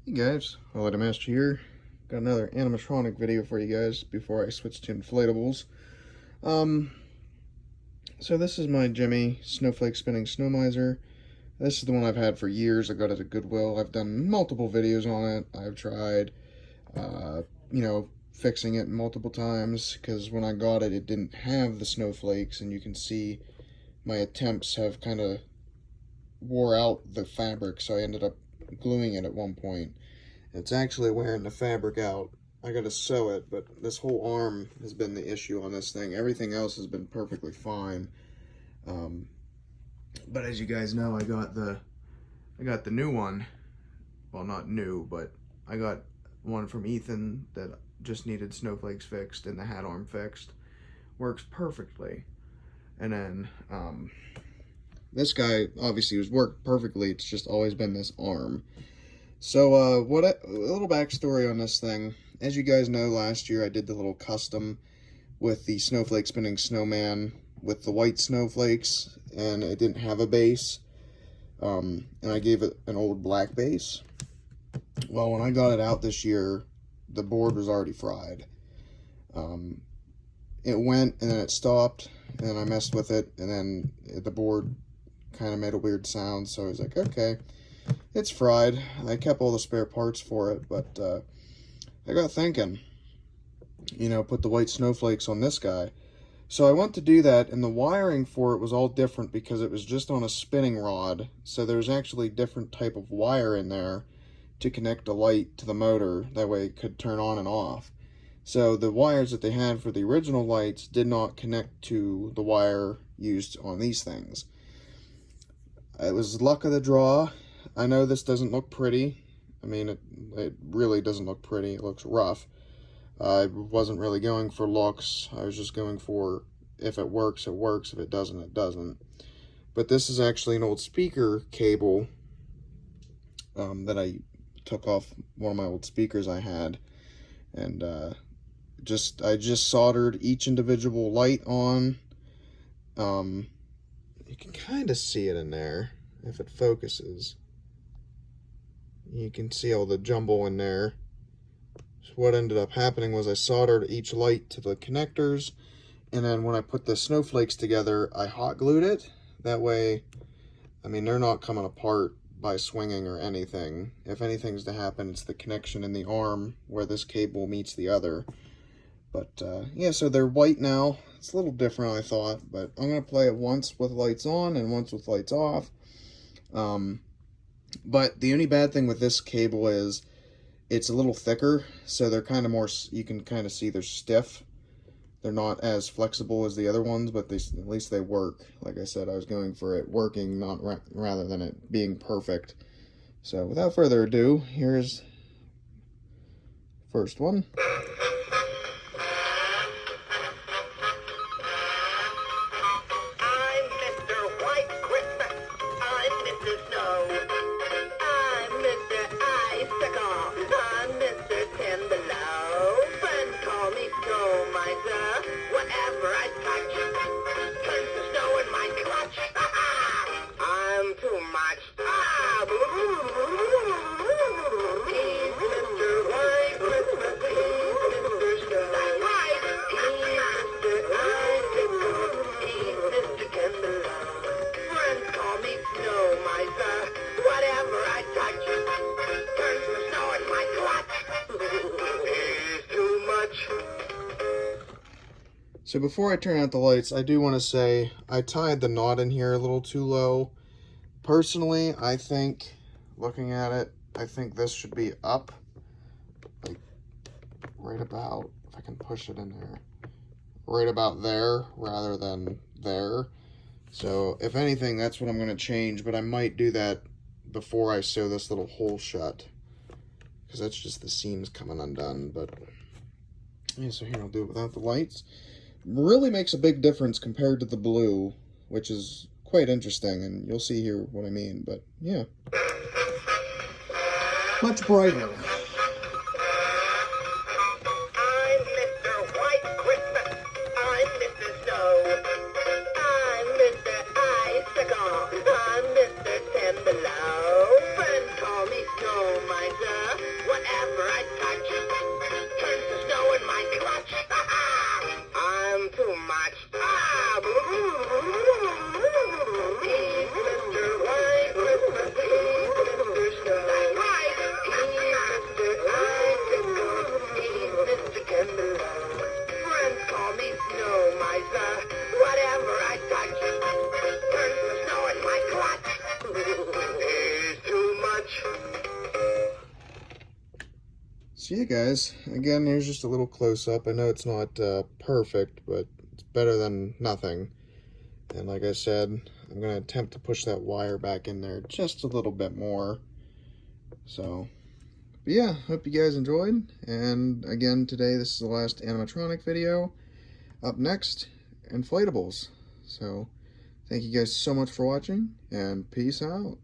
Hey guys, Holiday Master here. Got another animatronic video for you guys before I switch to inflatables. Um, so this is my Gemmy snowflake spinning snow miser. This is the one I've had for years. I got it at Goodwill. I've done multiple videos on it. I've tried, fixing it multiple times because when I got it, it didn't have the snowflakes, and you can see my attempts have kind of wore out the fabric, so I ended up gluing it at one point. It's actually wearing the fabric out. I gotta sew it, but this whole arm has been the issue on this thing. Everything else has been perfectly fine. But as you guys know, I got the new one. Well, not new, but I got one from Ethan that just needed snowflakes fixed and the hat arm fixed. Works perfectly. And then this guy obviously was worked perfectly. It's just always been this arm. So a little backstory on this thing. As you guys know, last year I did the little custom with the snowflake spinning snowman with the white snowflakes, and it didn't have a base. And I gave it an old black base. Well, when I got it out this year, the board was already fried. It went and then it stopped, and then I messed with it, and then the board kind of made a weird sound, so I was like, okay, it's fried. I kept all the spare parts for it, but I got thinking, put the white snowflakes on this guy. So I went to do that, and the wiring for it was all different because it was just on a spinning rod, so there's actually different type of wire in there to connect the light to the motor. That way it could turn on and off. So the wires that they had for the original lights did not connect to the wire used on these things. It was luck of the draw. I know this doesn't look pretty. I mean, it really doesn't look pretty. It looks rough. I wasn't really going for looks. I was just going for, if it works, it works. If it doesn't, it doesn't. But this is actually an old speaker cable that I took off one of my old speakers I had. And I just soldered each individual light on. You can kind of see it in there if it focuses. You can see all the jumble in there. So what ended up happening was I soldered each light to the connectors, and then when I put the snowflakes together, I hot glued it. That way, I mean, they're not coming apart by swinging or anything. If anything's to happen, it's the connection in the arm where this cable meets the other. But yeah, so they're white now. It's a little different, I thought, but I'm going to play it once with lights on and once with lights off. But the only bad thing with this cable is it's a little thicker, so they're kind of more, you can kind of see they're stiff. They're not as flexible as the other ones, but at least they work. Like I said, I was going for it working, not rather than it being perfect. So without further ado, here's first one. So before I turn out the lights, I do want to say I tied the knot in here a little too low. Personally, I think, looking at it, I think this should be up, like right about, if I can push it in there, right about there rather than there. So if anything, that's what I'm going to change, but I might do that before I sew this little hole shut, because that's just the seams coming undone. But yeah, so here I'll do it without the lights. Really makes a big difference compared to the blue, which is quite interesting, and you'll see here what I mean. But yeah, much brighter. So yeah, guys, again, here's just a little close-up. I know it's not perfect, but it's better than nothing. And like I said, I'm going to attempt to push that wire back in there just a little bit more. So, but yeah, hope you guys enjoyed. And again, today, this is the last animatronic video. Up next, inflatables. So, thank you guys so much for watching, and peace out.